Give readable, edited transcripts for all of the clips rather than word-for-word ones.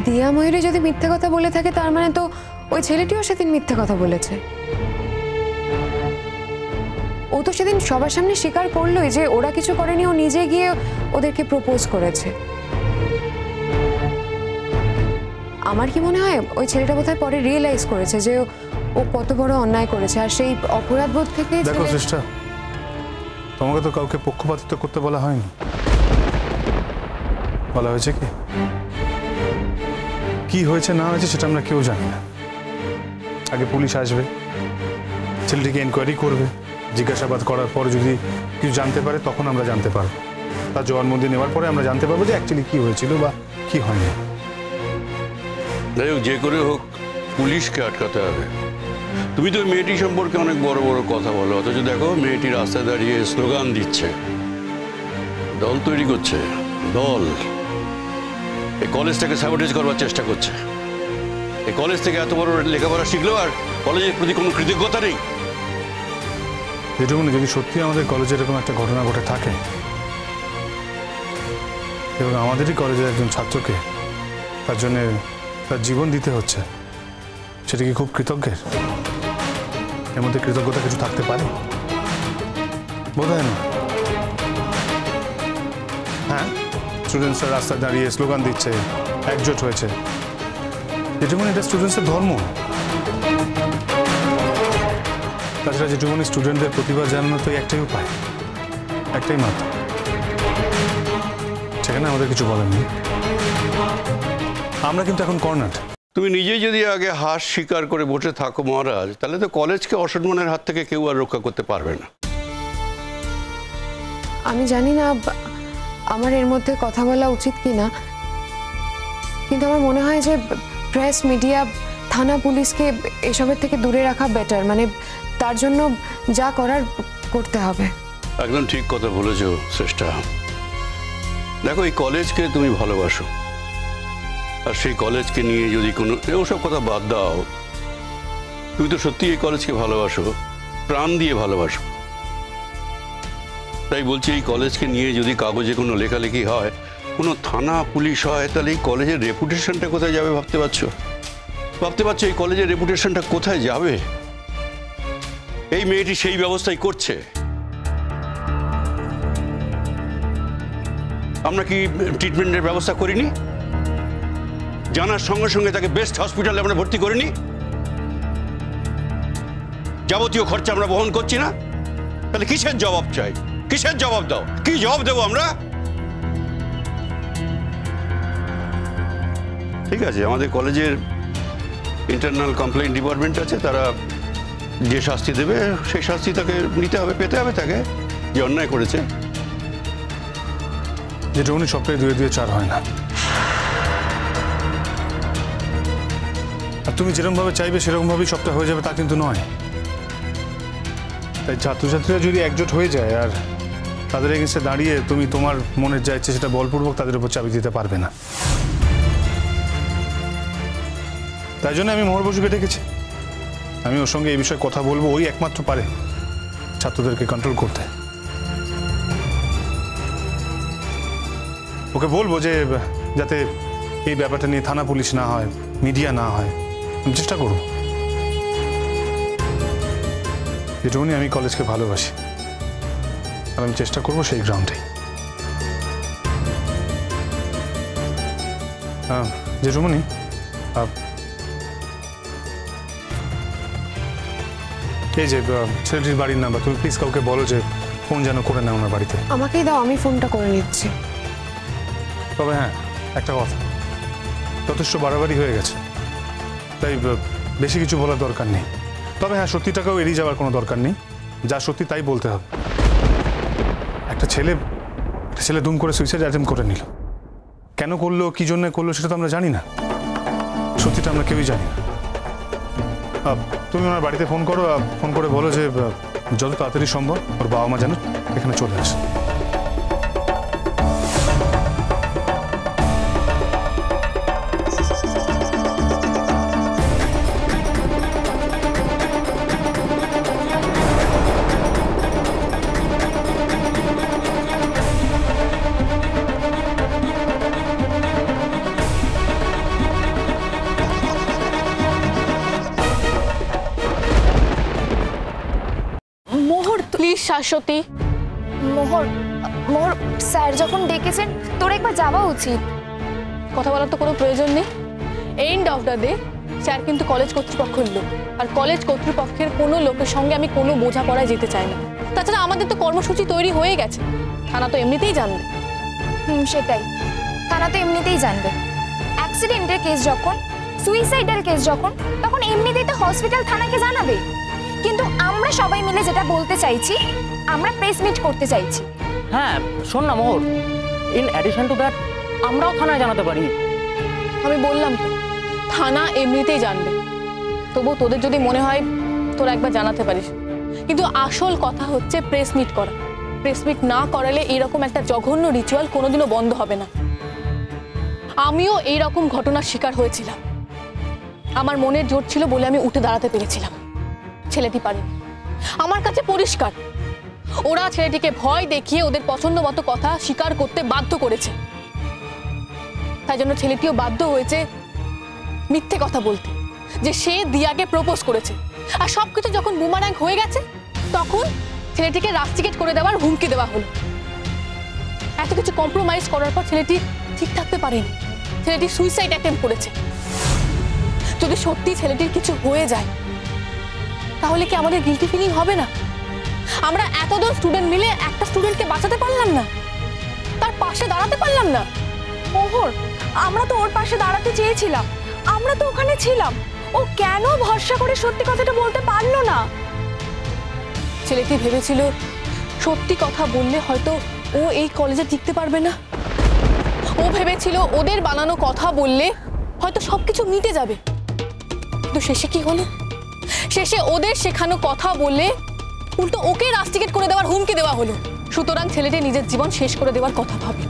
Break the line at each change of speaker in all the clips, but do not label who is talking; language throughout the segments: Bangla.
দিয়া ময়ূরী যদি মিথ্যে কথা বলে থাকে তার মানে তো ওই ছেলেটিও সেদিন মিথ্যে কথা বলেছে। ও তো সেদিন সবার সামনে স্বীকার করলোই যে ওরা কিছু করেনি, ও নিজে গিয়ে ওদেরকে প্রপোজ করেছে। আমার কি মনে হয় ওই ছেলেটা বোধহয় পরে রিয়েলাইজ করেছে যে ও কত বড় অন্যায় করেছে, আর সেই অপরাধবোধ থেকে।
দেখো চেষ্টা, তোমাকে তো কাউকে পক্ষপাতিত্ব করতে বলা হয়নি। বলা হয়েছে কি হয়েছে না হয়েছে সেটা আমরা কেউ জানি না। আগে পুলিশ আসবে, ছেলেটিকে এনকোয়ারি করবে, জিজ্ঞাসাবাদ করার পর যদি কিছু জানতে পারে তখন আমরা জানতে পারবো। তার জবানবন্দি নেওয়ার পরে আমরা জানতে পারবো যে অ্যাকচুয়ালি কি হয়েছিল বা কি হয়নি।
যাই হোক, যে করে হোক পুলিশকে আটকাতে হবে। তুমি তো মেয়েটি সম্পর্কে অনেক বড় বড় কথা বলো, অথচ দেখো মেয়েটি রাস্তায় দাঁড়িয়ে স্লোগান দিচ্ছে, দল তৈরি করছে। দল এই কলেজটাকে স্যাবোটেজ করবার চেষ্টা করছে। এই কলেজ থেকে এত বড় লেখাপড়া শিখলো আর কলেজের প্রতি কোনো কৃতজ্ঞতা নেই।
যেটুকুনি যদি সত্যি আমাদের কলেজে এরকম একটা ঘটনা ঘটে থাকে এবং আমাদেরই কলেজের একজন ছাত্রকে তার জন্য তার জীবন দিতে হচ্ছে, সেটা কি খুব কৃতজ্ঞের? এর মধ্যে কৃতজ্ঞতা কিছু থাকতে পারে? বোধ হয় না। হ্যাঁ, স্টুডেন্টসরা রাস্তায় দাঁড়িয়ে স্লোগান দিচ্ছে, একজোট হয়েছে, যেটুকুনি এটা স্টুডেন্টসের ধর্ম। তাছাড়া যেটুকুনি স্টুডেন্টদের প্রতিভা জানানোর তো একটাই উপায়, একটাই মাত্র। সেখানে আমাদের কিছু বলার নেই। আমরা কিন্তু এখন কর্নার।
তুমি নিজেই যদি আগে হার স্বীকার করে বসে থাকো মহারাজ, তাহলে তো কলেজকে অসম্মানের হাত থেকে কেউ আর রক্ষা করতে পারবে না।
আমি জানি না আমার এর মধ্যে কথা বলা উচিত কিনা, কিন্তু আমার মনে হয় যে প্রেস, মিডিয়া, থানা, পুলিশকে এসবের থেকে দূরে রাখা বেটার। মানে তার জন্য যা করার করতে হবে।
একদম ঠিক কথা বলেছো শ্রেষ্ঠা। দেখো, এই কলেজকে তুমি ভালোবাসো, আর সেই কলেজকে নিয়ে যদি কোনো ওসব কথা বাদ দাও, তুমি তো সত্যি এই কলেজকে ভালোবাসো, প্রাণ দিয়ে ভালোবাসো। তাই বলছি, এই কলেজকে নিয়ে যদি কাগজে কোনো লেখালেখি হয়, কোনো থানা পুলিশ হয়, তাহলে এই কলেজের রেপুটেশনটা কোথায় যাবে ভাবতে পারছো? ভাবতে পারছো এই কলেজের রেপুটেশনটা কোথায় যাবে? এই মেয়েটি সেই ব্যবস্থাই করছে। আমরা কি ট্রিটমেন্টের ব্যবস্থা করিনি? জানার সঙ্গে সঙ্গে তাকে বেস্ট হসপিটালে আমরা ভর্তি করিনি? যাবতীয় খরচা আমরা বহন করছি না? তাহলে কিসের জবাব চাই? কিসের জবাব দাও? কি জবাব দেবো আমরা? ঠিক আছে, আমাদের কলেজের ইন্টারনাল কমপ্লেইন ডিপার্টমেন্ট আছে, তারা যে শাস্তি দেবে সেই শাস্তি তাকে নিতে হবে, পেতে হবে তাকে, যে অন্যায় করেছে।
যেটুকুনি সবটাই 2 দিয়ে 4 হয় না। আর তুমি যেরকমভাবে চাইবে সেরকমভাবেই সবটা হয়ে যাবে তা কিন্তু নয়। তাই ছাত্রছাত্রীরা যদি একজোট হয়ে যায় আর তাদের এগেন্সে দাঁড়িয়ে তুমি তোমার মনের যা ইচ্ছে সেটা বলপূর্বক তাদের উপর চাবি দিতে পারবে না। তাই জন্য আমি মোহর বসুকে ডেকেছি। আমি ওর সঙ্গে এই বিষয়ে কথা বলবো, ওই একমাত্র পারে ছাত্রদেরকে কন্ট্রোল করতে। ওকে বলবো যে যাতে এই ব্যাপারটা নিয়ে থানা পুলিশ না হয়, মিডিয়া না হয়, আমি চেষ্টা করব। যেটুকুনি আমি কলেজকে ভালোবাসি, আর আমি চেষ্টা করব সেই গ্রাউন্ডে। যেটুকুনি এই যে ছেলেটির বাড়ির নাম্বার, তুমি প্লিজ কাউকে বলো যে ফোন যেন করে নেয় ওনার বাড়িতে।
আমাকেই দাও, আমি ফোনটা করে নিচ্ছি।
তবে হ্যাঁ, একটা কথা, যথেষ্ট বাড়াবাড়ি হয়ে গেছে, তাই বেশি কিছু বলার দরকার নেই। তবে হ্যাঁ, সত্যিটাকেও এড়িয়ে যাওয়ার কোনো দরকার নেই। যা সত্যি তাই বলতে হবে। একটা ছেলে দুম করে সুইসাইড অ্যাটেম্প করে নিল। কেন করলো, কি জন্য করলো সেটা তো আমরা জানি না। সত্যিটা আমরা কেউই জানি না। তুমি ওনার বাড়িতে ফোন করো, ফোন করে বলো যে যত তাড়াতাড়ি সম্ভব ওর বাবা মা যেন এখানে চলে আসে।
শাশ্বতী।
মোহর মোহর স্যার যখন ডেকেছেন তোর একবার যাওয়া উচিত।
কথা বলার তো কোনো প্রয়োজন নেই। End of the day sir কিন্তু কলেজ কর্তৃপক্ষের লোক, আর কলেজ কর্তৃপক্ষের কোনো লোকের সঙ্গে আমি কোনো বোঝাপড়ায় যেতে চাই না। তাছাড়া আমাদের তো কর্মসূচি তৈরি হয়ে গেছে, থানা তো এমনিতেই জানবে।
সেটাই, থানা তো এমনিতেই জানবে। অ্যাক্সিডেন্টের কেস যখন, সুইসাইডাল কেস যখন, তখন এমনিতেই তো হসপিটাল থানাকে জানাবে। কিন্তু আমরা সবাই মিলে যেটা বলতে চাইছি, আমরা প্রেস মিট করতে চাইছি।
হ্যাঁ শোন না মোহর, ইন অ্যাডিশন টু দ্যাট আমরাও থানায় জানাতে পারি।
আমি বললাম তো থানা এমনিতেই জানবে, তবু তোদের যদি মনে হয় তোরা একবার জানাতে পারিস। কিন্তু আসল কথা হচ্ছে প্রেস মিট করা। প্রেস মিট না করালে এইরকম একটা জঘন্য রিচুয়াল কোনোদিনও বন্ধ হবে না। আমিও এইরকম ঘটনার শিকার হয়েছিলাম। আমার মনের জোর ছিল বলে আমি উঠে দাঁড়াতে পেরেছিলাম, ছেলেটি পারেনি। আমার কাছে পরিষ্কার ওরা ছেলেটিকে ভয় দেখিয়ে ওদের পছন্দ মতো কথা স্বীকার করতে বাধ্য করেছে। তাই জন্য ছেলেটিও বাধ্য হয়েছে মিথ্যে কথা বলতে, যে সে দিয়াকে প্রপোজ করেছে। আর সবকিছু যখন বুমারাং হয়ে গেছে তখন ছেলেটিকে রাস্টিকেট করে দেওয়ার হুমকি দেওয়া হলো। এত কিছু কম্প্রোমাইজ করার পর ছেলেটি ঠিক থাকতে পারেনি, ছেলেটি সুইসাইড অ্যাটেম্প করেছে। যদি সত্যি ছেলেটির কিছু হয়ে যায় তাহলে কি আমাদের গিল্টি ফিলিং হবে না? আমরা এতজন স্টুডেন্ট মিলে একটা স্টুডেন্টকে বাঁচাতে পারলাম না, তার পাশে দাঁড়াতে পারলাম না।
মোহর, আমরা তো ওর পাশে দাঁড়াতে চেয়েছিলাম, আমরা তো ওখানে ছিলাম। ও কেন ভরসা করে সত্যি কথাটা বলতে পারলো না?
ছেলেটি ভেবেছিল সত্যি কথা বললে হয়তো ও এই কলেজে টিকতে পারবে না। ও ভেবেছিল ওদের বানানো কথা বললে হয়তো সবকিছু মিটে যাবে। কিন্তু শেষে কি হলো? শেষে ওদের শেখানো কথা বললে উল্টো ওকে রাস্টিকেট করে দেওয়ার হুমকি দেওয়া হলো। সুতরাং ছেলেটি নিজের জীবন শেষ করে দেওয়ার কথা ভাবে।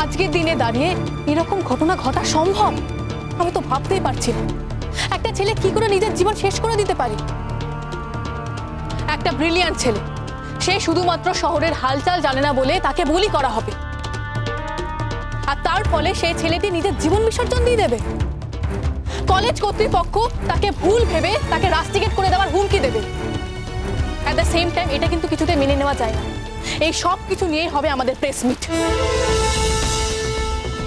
আজকের দিনে দাঁড়িয়ে এরকম ঘটনা ঘটা সম্ভব? আমি তো ভাবতেই পারছি না একটা ছেলে কি করে নিজের জীবন শেষ করে দিতে পারে। একটা ব্রিলিয়ান্ট ছেলে, সে শুধুমাত্র শহরের হালচাল জানে না বলে তাকে বুলি করা হবে, আর তার ফলে সেই ছেলেটি নিজের জীবন বিসর্জন দিয়ে দেবে। কলেজ কর্তৃপক্ষ তাকে ভুল ভেবে তাকে রাস্টিকেট করে দেওয়ার হুমকি দেবে। অ্যাট দ্য সেম টাইম এটা কিন্তু কিছুতে মেনে নেওয়া যায় না। এই সব কিছু নিয়েই হবে আমাদের প্রেস মিট।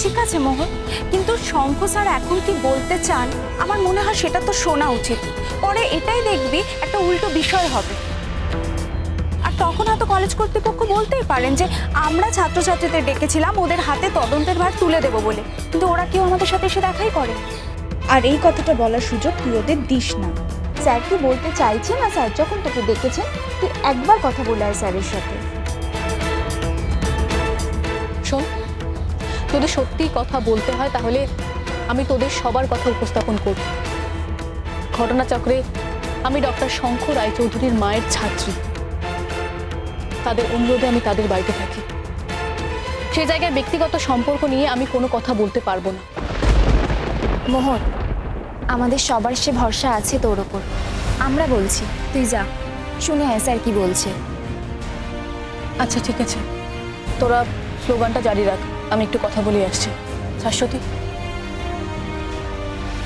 ঠিক আছে মোহন, কিন্তু শঙ্খ স্যার এখন কি বলতে চান আমার মনে হয় সেটা তো শোনা উচিত। পরে এটাই দেখবি একটা উল্টো বিষয় হবে, আর তখন হয়তো কলেজ কর্তৃপক্ষ বলতেই পারেন যে আমরা ছাত্রছাত্রীদের ডেকেছিলাম ওদের হাতে তদন্তের ভার তুলে দেবো বলে, কিন্তু ওরা কেউ আমাদের সাথে এসে দেখাই করে। আর এই কথাটা বলার সুযোগ তুই ওদের দিস না। স্যার কি বলতে চাইছে না, স্যার যখন তোকে ডেকেছেন তুই একবার কথা বলে আয় স্যারের সাথে।
শোন, যদি সত্যি কথা বলতে হয় তাহলে আমি তোদের সবার কথা উপস্থাপন করব। ঘটনাচক্রে আমি ডক্টর শঙ্খ রায়চৌধুরীর মায়ের ছাত্রী, তাদের অনুরোধে আমি তাদের বাড়িতে থাকি। সে জায়গায় ব্যক্তিগত সম্পর্ক নিয়ে আমি কোনো কথা বলতে পারবো না।
মোহন, আমাদের সবার সে ভরসা আছে তোর ওপর, আমরা বলছি তুই যা, শুনে আয় স্যার কি বলছে।
আচ্ছা ঠিক আছে, তোরা স্লোগানটা জারি রাখ, আমি একটু কথা বলে আসছি। শাশ্বতী,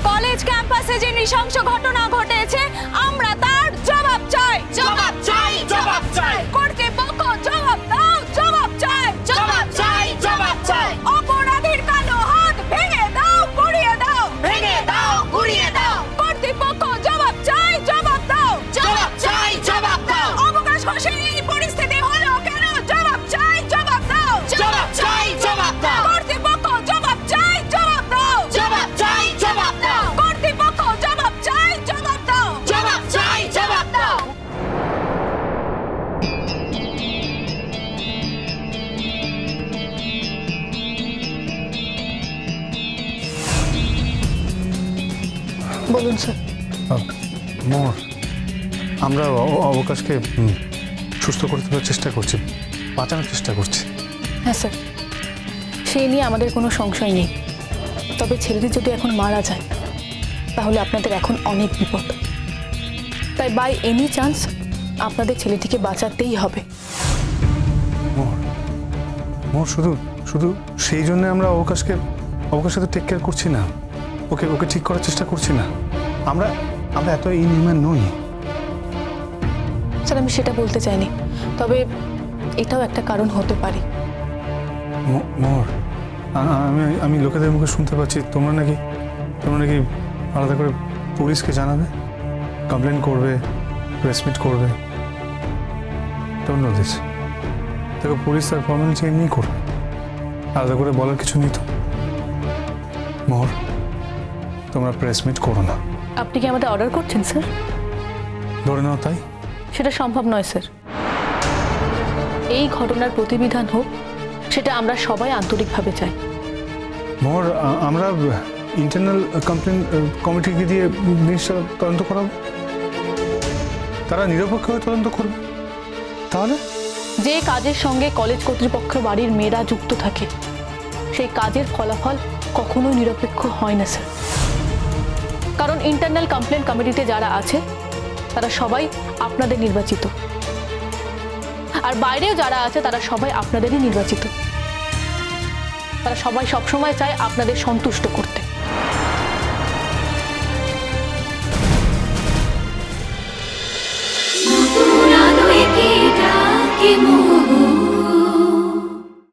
কলেজ ক্যাম্পাসে যে নৃশংস ঘটনা ঘটেছে আমরা তার জবাব চাই, জবাব চাই, জবাব চাই। কর্তৃপক্ষ জবাব দাও, জবাব চাই, জবাব চাই, জবাব চাই। অপরাধীর কালো হাত ভেঙে দাও, গুড়িয়ে দাও, ভেঙে দাও, গুড়িয়ে দাও। কর্তৃপক্ষ জবাব চাই, জবাব দাও, জবাব চাই, জবাব দাও। অবকাশ ঘোষের এই পরিস্থিতি হলো কেন? জবাব চাই, জবাব দাও, জবাব চাই, জবাব দাও। কর্তৃপক্ষ জবাব চাই, জবাব দাও, জবাব চাই, জবাব দাও। কর্তৃপক্ষ জবাব চাই, জবাব দাও, জবাব চাই, জবাব দাও।
বলুন স্যার।
মোর, আমরা অবকাশকে সুস্থ করে তোলার চেষ্টা করছি, বাঁচানোর চেষ্টা করছি।
হ্যাঁ স্যার, সেই নিয়ে আমাদের কোনো সংশয় নেই। তবে ছেলেটি যদি এখন মারা যায় তাহলে আপনাদের এখন অনেক বিপদ। তাই বাই এনি চান্স আপনাদের ছেলেটিকে বাঁচাতেই হবে।
মোর শুধু শুধু সেই জন্য আমরা অবকাশের সাথে টেক কেয়ার করছি না, ওকে ওকে ঠিক করার চেষ্টা করছি না। আমরা আমরা এত ইনহিউম্যান নই।
স্যার স্যার আমি সেটা বলতে চাইনি, তবে এটাও একটা কারণ হতে পারে।
মোহর, আমি লোকেদের মুখে শুনতে পাচ্ছি তোমরা নাকি আলাদা করে পুলিশকে জানাবে, কমপ্লেন করবে, প্রেস মিট করবে। Don't know this. দেখো, পুলিশ তার ফর্মালিটি এমনি করবে, আলাদা করে বলার কিছু নেই তো। মোহর, তোমরা প্রেস মিট করো না।
আপনি কি আমাদের অর্ডার করছেন স্যার?
ধরে নাও তাই।
সেটা সম্ভব নয় স্যার। এই ঘটনার প্রতিবিধান হোক, সেটা আমরা সবাই আন্তরিকভাবে চাই।
মোহর, আমরা ইন্টারনাল কমপ্লেন কমিটিকে দিয়ে জিনিসটা তদন্ত করাবো, তারা নিরপেক্ষ হয়ে তদন্ত করবে। তাহলে
যে কাজের সঙ্গে কলেজ কর্তৃপক্ষ বাড়ির মেয়েরা যুক্ত থাকে, সেই কাজের ফলাফল কখনোই নিরপেক্ষ হয় না স্যার। কারণ ইন্টারনাল কমপ্লেন কমিটিতে যারা আছে তারা সবাই আপনাদের নির্বাচিত, আর বাইরেও যারা আছে তারা সবাই আপনাদেরই নির্বাচিত। তারা সবাই সবসময় চায় আপনাদের সন্তুষ্ট করতে।